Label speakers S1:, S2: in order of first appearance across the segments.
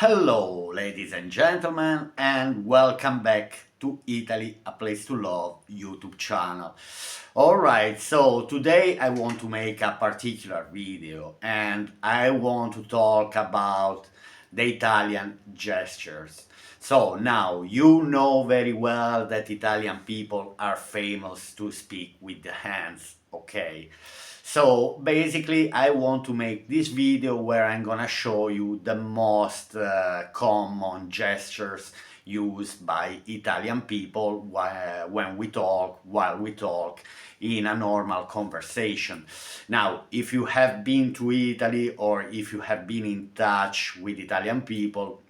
S1: Hello, ladies and gentlemen, and welcome back to Italy, a place to love YouTube channel. Alright, so today I want to make a particular video and I want to talk about the Italian gestures. So now you know very well that Italian people are famous to speak with the hands, okay? So basically I want to make this video where I'm gonna show you the most common gestures used by Italian people while we talk in a normal conversation. Now, if you have been to Italy or if you have been in touch with Italian people,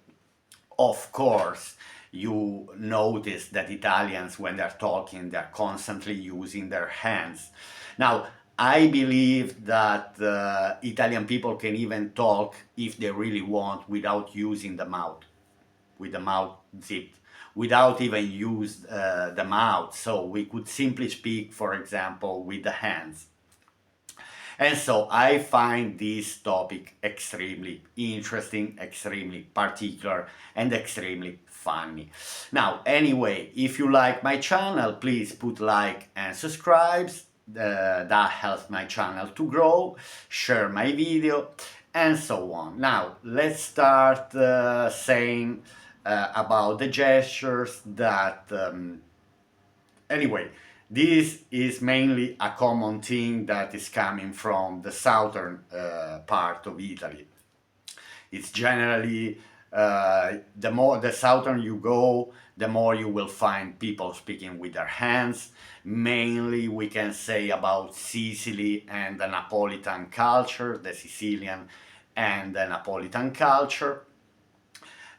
S1: of course, you notice that Italians, when they're talking, they're constantly using their hands. Now, I believe that Italian people can even talk if they really want without using the mouth, with the mouth zipped, without even use the mouth. So we could simply speak, for example, with the hands. And so I find this topic extremely interesting, extremely particular, and extremely funny. Now, anyway, if you like my channel, please put like and subscribe. That helps my channel to grow, share my video, and so on. Now, let's start saying about the gestures that anyway, this is mainly a common thing that is coming from the southern part of Italy. It's generally the more the southern you go, the more you will find people speaking with their hands. Mainly, we can say about Sicily and the Napolitan culture, the Sicilian and the Napolitan culture.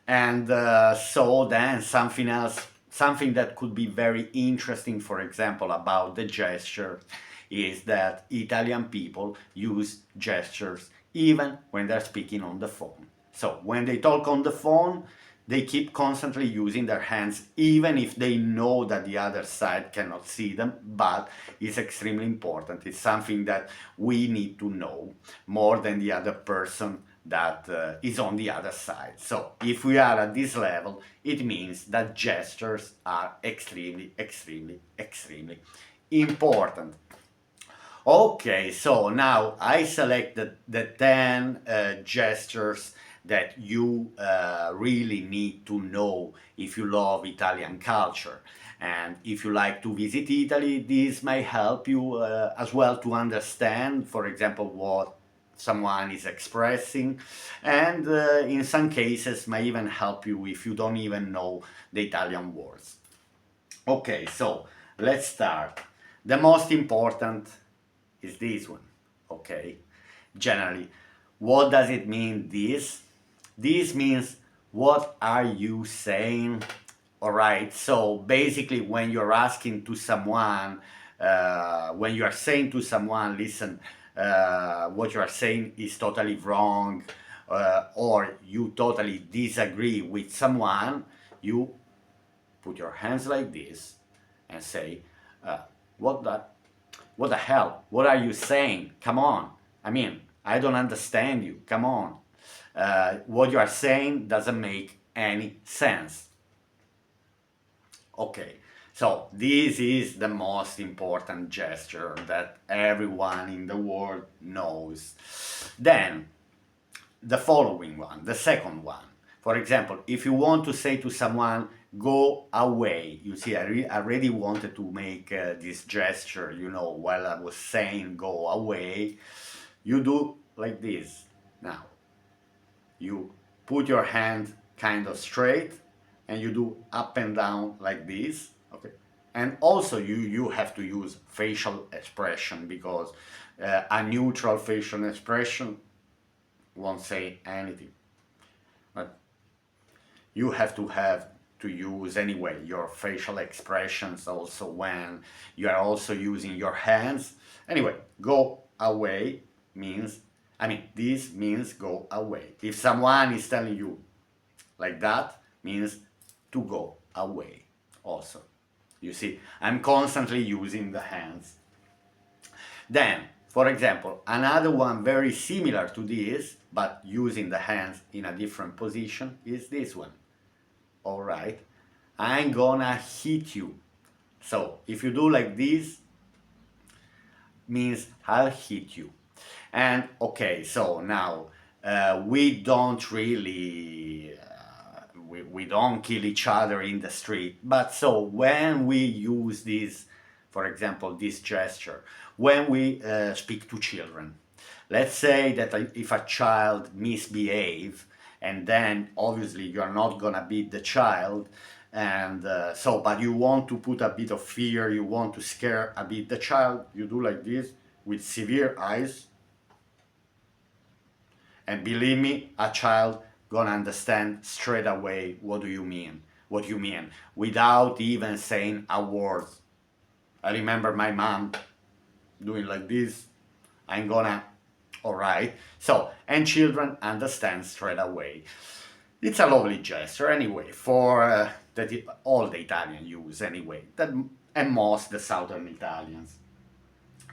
S1: And so then something else, something that could be very interesting, for example, about the gesture, is that Italian people use gestures even when they're speaking on the phone. So when they talk on the phone, they keep constantly using their hands, even if they know that the other side cannot see them, but it's extremely important. It's something that we need to know more than the other person that is on the other side. So if we are at this level, it means that gestures are extremely, extremely, extremely important. Okay, so now I selected the 10 gestures that you really need to know if you love Italian culture. And if you like to visit Italy, this may help you as well to understand, for example, what someone is expressing, and in some cases may even help you if you don't even know the Italian words. Okay, so let's start. The most important is this one, okay? Generally, what does it mean, this? This means, what are you saying? All right, so basically when you're asking to someone, when you are saying to someone, listen, what you are saying is totally wrong, or you totally disagree with someone, you put your hands like this and say, what the hell? What are you saying? Come on. I mean, I don't understand you. Come on. What you are saying doesn't make any sense. Okay, so this is the most important gesture that everyone in the world knows. Then, the following one, the second one. For example, if you want to say to someone, go away, you see, I really wanted to make this gesture, you know, while I was saying go away, you do like this. Now, you put your hand kind of straight and you do up and down like this, okay? And also you have to use facial expression, because a neutral facial expression won't say anything. But you have to use anyway your facial expressions also when you are also using your hands. Anyway, go away means, I mean, this means go away. If someone is telling you like that, means to go away also. You see, I'm constantly using the hands. Then, For example, another one very similar to this, but using the hands in a different position, is this one. All right, I'm gonna hit you. So if you do like this, means I'll hit you. And okay, so now we don't really we don't kill each other in the street, but so when we use this, for example, this gesture, when we speak to children, let's say that if a child misbehave, and then obviously you are not gonna beat the child, and so but you want to put a bit of fear, you want to scare a bit the child, you do like this with severe eyes, and believe me, a child gonna understand straight away what do you mean, what you mean, without even saying a word. I remember my mom doing like this. I'm gonna, all right. So, and children understand straight away. It's a lovely gesture anyway, for that all the Italians use anyway, that, and most the southern Italians.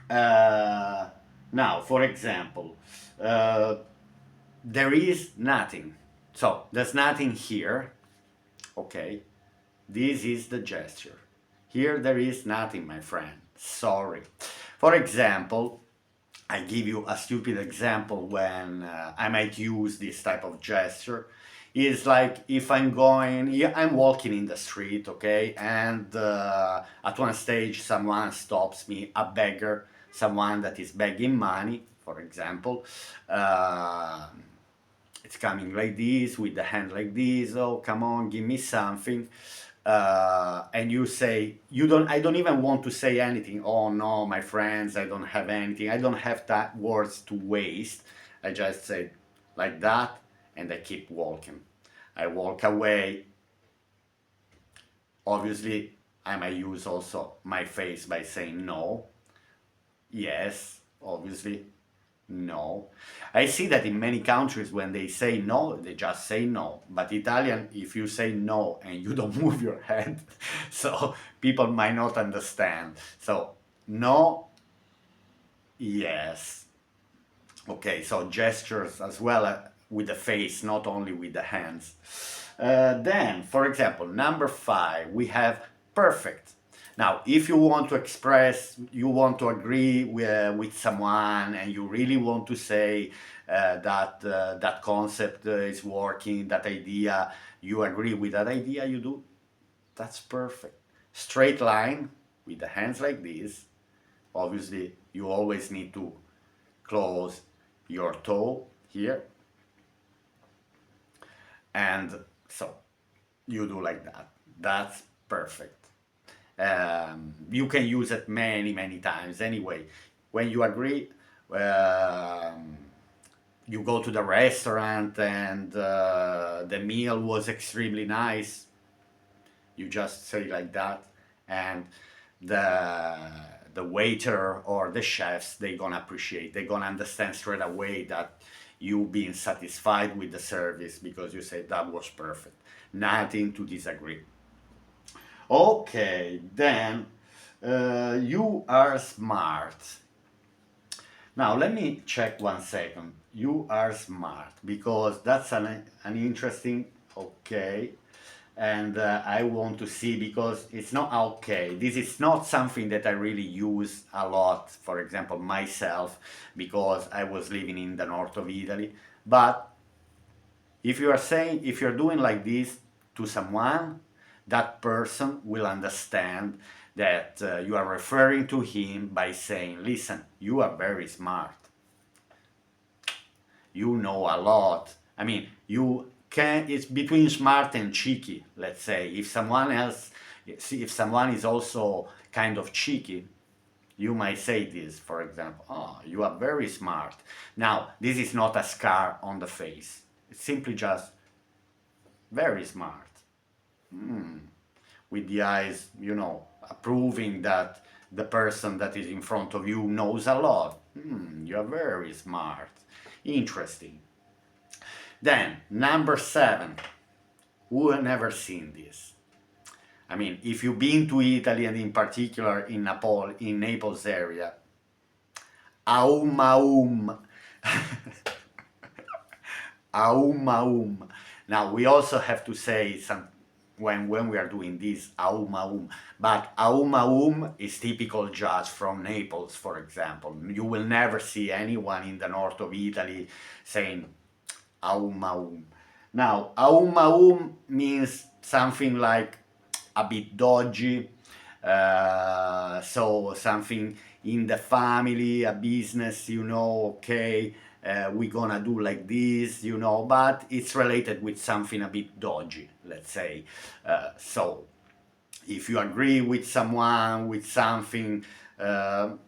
S1: Now, for example, there is nothing. So there's nothing here. Okay, this is the gesture. Here there is nothing, my friend. Sorry. For example, I give you a stupid example when I might use this type of gesture. Is like if I'm going, yeah, I'm walking in the street, okay, and at one stage someone stops me, a beggar, someone that is begging money, for example. It's coming like this, with the hand like this, oh, come on, give me something. And you say, I don't even want to say anything. Oh no, my friends, I don't have anything. I don't have that words to waste. I just say like that, and I keep walking. I walk away. Obviously, I might use also my face by saying no. Yes, obviously, no. I see that in many countries when they say no, they just say no. But Italian, if you say no and you don't move your head, so people might not understand. So no, yes. Okay, so gestures as well with the face, not only with the hands. Then, for example, number 5, we have perfect. Now, if you want to express, you want to agree with someone, and you really want to say that that concept is working, that idea, you agree with that idea, you do, that's perfect. Straight line with the hands like this. Obviously, you always need to close your toe here, and so you do like that. That's perfect. You can use it many times anyway. When you agree, you go to the restaurant and the meal was extremely nice, you just say like that, and the waiter or the chefs, they gonna appreciate, they gonna understand straight away that you being satisfied with the service, because you say that was perfect, nothing to disagree. Okay, then you are smart. Now let me check 1 second. You are smart, because that's an interesting, okay, and I want to see, because it's not okay. This is not something that I really use a lot, for example, myself, because I was living in the north of Italy. But if you are saying, if you're doing like this to someone, that person will understand that you are referring to him by saying, listen, you are very smart. You know a lot. I mean, you can, it's between smart and cheeky, let's say. If someone else, if someone is also kind of cheeky, you might say this, for example, oh, you are very smart. Now, this is not a scar on the face. It's simply just very smart. With the eyes, you know, proving that the person that is in front of you knows a lot. You are very smart. Interesting. Then, number 7. Who have never seen this? I mean, if you've been to Italy, and in particular in Naples area, Aum aum. Aum aum. Now we also have to say some when we are doing this aum aum, but aum aum is typical just from Naples, for example. You will never see anyone in the north of Italy saying aum aum. Now aum aum means something like a bit dodgy, so something in the family, a business, okay, we're gonna do like this, but it's related with something a bit dodgy, let's say. So if you agree with someone, with something that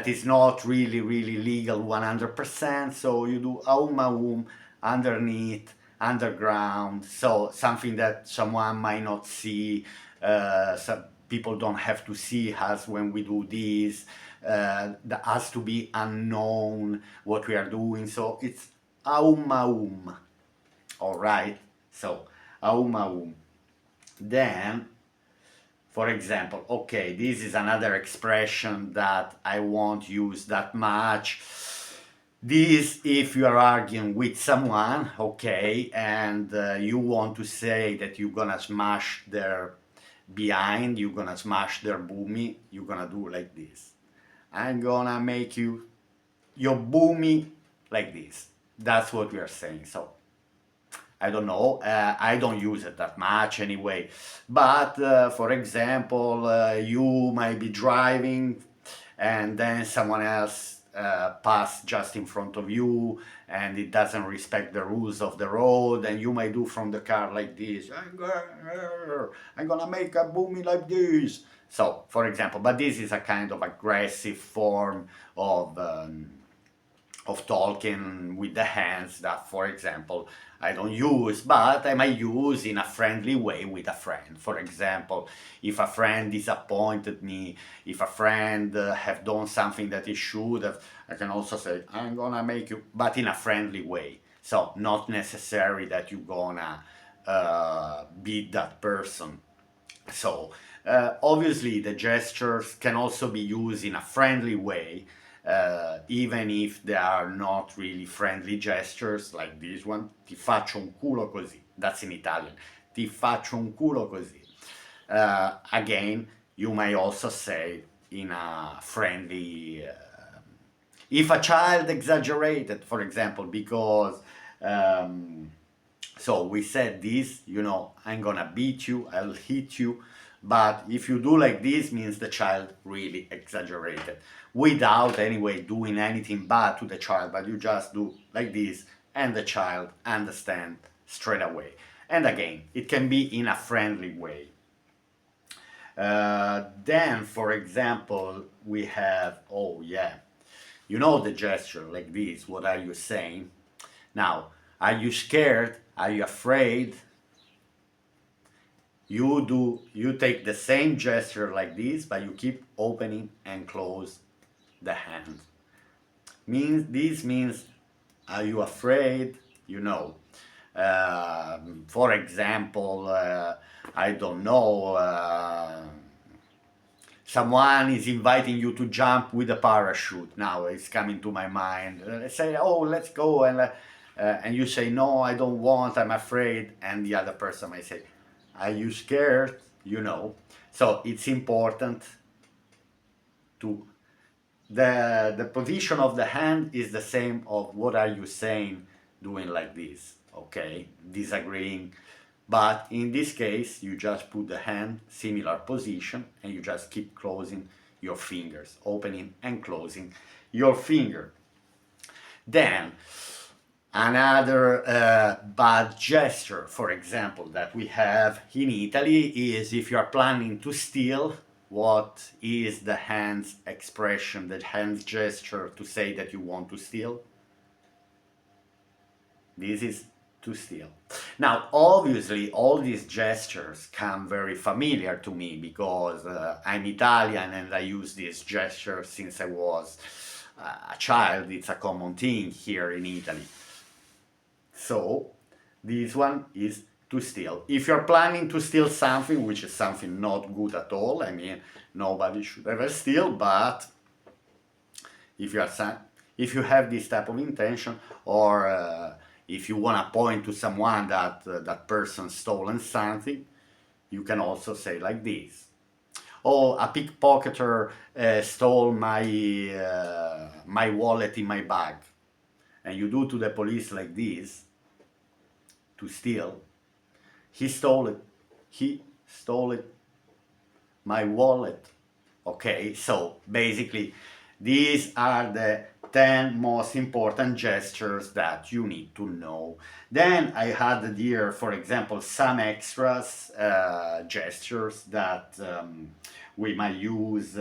S1: is not really, really legal 100%, so you do aum underneath, underground, so something that someone might not see, some people don't have to see us when we do this, that has to be unknown what we are doing, so it's aum. All right, so aum. Then, for example, okay, this is another expression that I won't use that much. This, if you are arguing with someone, okay, and you want to say that you're gonna smash their behind, you're gonna smash their boomy, you're gonna do like this. I'm gonna make your boomy like this. That's what we are saying. So I don't know. I don't use it that much anyway. But for example, you might be driving and then someone else pass just in front of you and it doesn't respect the rules of the road, and you might do from the car like this. I'm gonna make a boomy like this. So, for example, but this is a kind of aggressive form of talking with the hands that, for example, I don't use, but I might use in a friendly way with a friend. For example, if a friend disappointed me, if a friend have done something that he should have, I can also say, I'm gonna make you, but in a friendly way. So not necessary that you're gonna beat that person. So obviously the gestures can also be used in a friendly way, even if they are not really friendly gestures, like this one, ti faccio un culo così, that's in Italian, ti faccio un culo così. Again, you may also say in a friendly, if a child exaggerated, for example, because so we said this, I'm gonna beat you, I'll hit you, but if you do like this, means the child really exaggerated, without anyway doing anything bad to the child, but you just do like this, and the child understand straight away. And again, it can be in a friendly way. Then, for example, we have, oh yeah, the gesture like this, what are you saying? Now, are you scared? Are you afraid? You take the same gesture like this, but you keep opening and close the hand. This means, are you afraid? For example, I don't know, someone is inviting you to jump with a parachute. Now it's coming to my mind. Let's say, oh, let's go, and you say, no, I don't want, I'm afraid, and the other person might say, are you scared? So it's important to the position of the hand is the same of what are you saying, doing like this, okay, disagreeing. But in this case, you just put the hand similar position and you just keep closing your fingers, opening and closing your finger. Then another bad gesture, for example, that we have in Italy is if you are planning to steal, what is the hand's expression, the hand's gesture to say that you want to steal? This is to steal. Now, obviously, all these gestures come very familiar to me because I'm Italian and I use these gestures since I was a child. It's a common thing here in Italy. So, this one is to steal. If you're planning to steal something, which is something not good at all, I mean, nobody should ever steal, but if you are if you have this type of intention, or if you want to point to someone that that person stolen something, you can also say like this. Oh, a pickpocketer stole my wallet in my bag. And you do to the police like this, to steal. He stole it. He stole it. My wallet. Okay, so basically, these are the 10 most important gestures that you need to know. Then I had here, for example, some extras gestures that we might use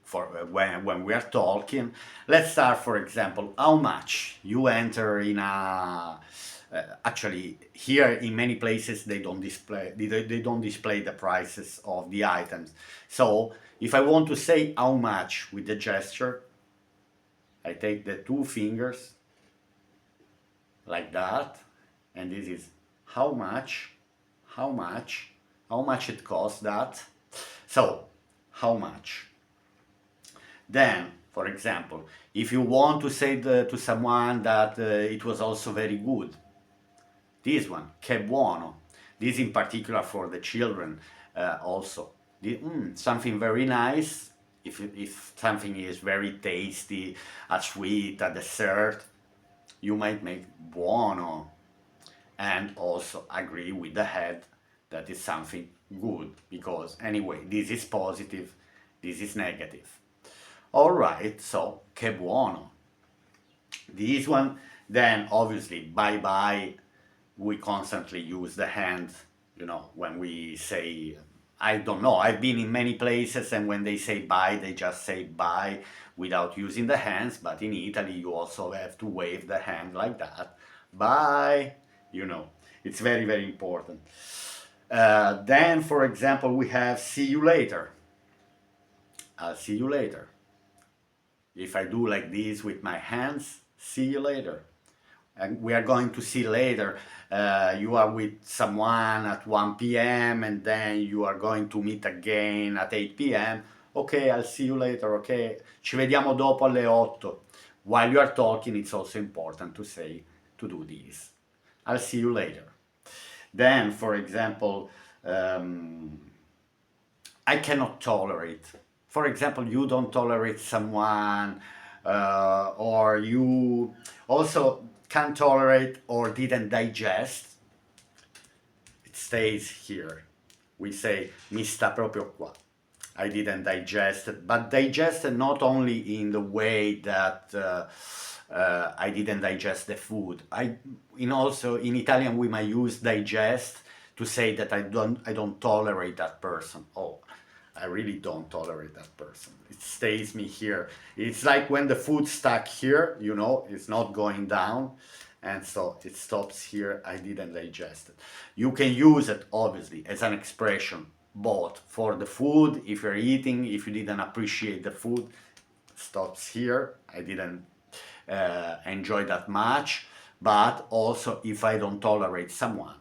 S1: for when we are talking. Let's start, for example, how much you enter in a actually here in many places they don't display they don't display the prices of the items. So if I want to say how much with the gesture, I take the two fingers like that, and this is how much, how much, how much it costs that. So how much. Then, for example, if you want to say to someone that it was also very good, this one, che buono. This in particular for the children also. Something very nice. If something is very tasty, a sweet, a dessert, you might make buono. And also agree with the head that is something good, because anyway, this is positive, this is negative. Alright, so che buono. This one, then obviously bye bye. We constantly use the hand, you know, when we say, I don't know, I've been in many places and when they say bye, they just say bye without using the hands, but in Italy you also have to wave the hand like that. Bye, you know, it's very, very important. Then, for example, we have see you later. I'll see you later. If I do like this with my hands, see you later. And we are going to see later, you are with someone at 1 p.m. and then you are going to meet again at 8 p.m. Okay, I'll see you later, okay? Ci vediamo dopo alle 8. While you are talking, it's also important to say, to do this. I'll see you later. Then, for example, I cannot tolerate. For example, you don't tolerate someone, or you also can't tolerate or didn't digest. It stays here. We say mi sta proprio qua. I didn't digest it, but digested not only in the way that I didn't digest the food. Also in Italian we might use digest to say that I don't tolerate that person. Oh, I really don't tolerate that person. It stays me here. It's like when the food stuck here, you know, it's not going down, and so it stops here. I didn't digest it. You can use it obviously as an expression both for the food, if you're eating, if you didn't appreciate the food, stops here. I didn't enjoy that much, but also if I don't tolerate someone,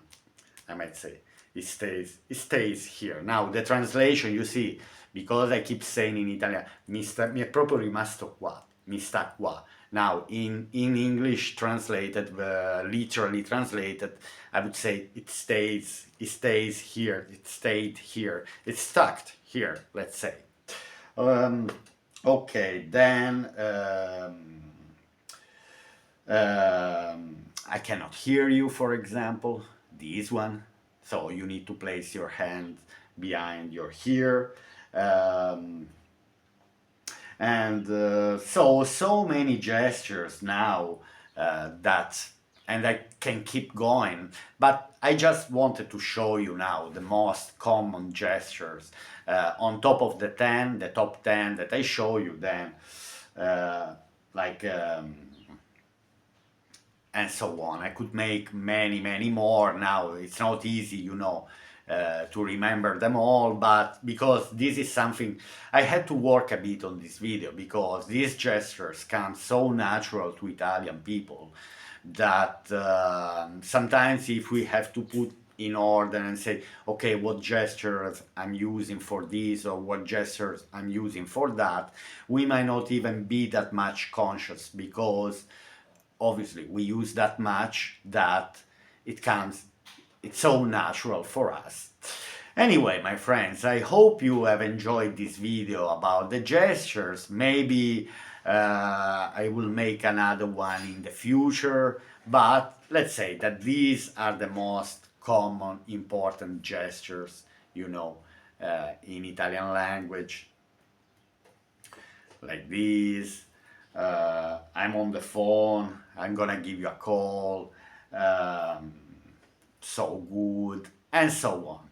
S1: I might say it stays here. Now the translation, you see, because I keep saying in Italian mi è proprio rimasto qua, mi sta qua. Now in English translated, literally translated, I would say it stays here, it stayed here, it's stuck here, let's say. Okay, then I cannot hear you, for example, this one. So you need to place your hand behind your ear. So many gestures now that, and I can keep going, but I just wanted to show you now the most common gestures on top of the top 10 that I show you then, and so on. I could make many more. Now it's not easy, you know, to remember them all, but because this is something I had to work a bit on this video, because these gestures come so natural to Italian people that sometimes if we have to put in order and say, okay, what gestures I'm using for this or what gestures I'm using for that, we might not even be that much conscious, because obviously we use that much that it's so natural for us. Anyway, my friends, I hope you have enjoyed this video about the gestures. Maybe I will make another one in the future, but let's say that these are the most common important gestures, in Italian language, like this. I'm on the phone, I'm gonna give you a call, um, so good, and so on.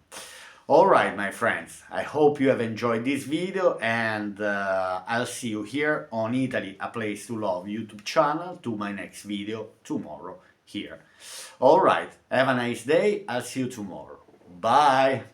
S1: Alright, my friends, I hope you have enjoyed this video, and I'll see you here on Italy A Place to Love YouTube channel to my next video tomorrow here. Alright, have a nice day, I'll see you tomorrow. Bye!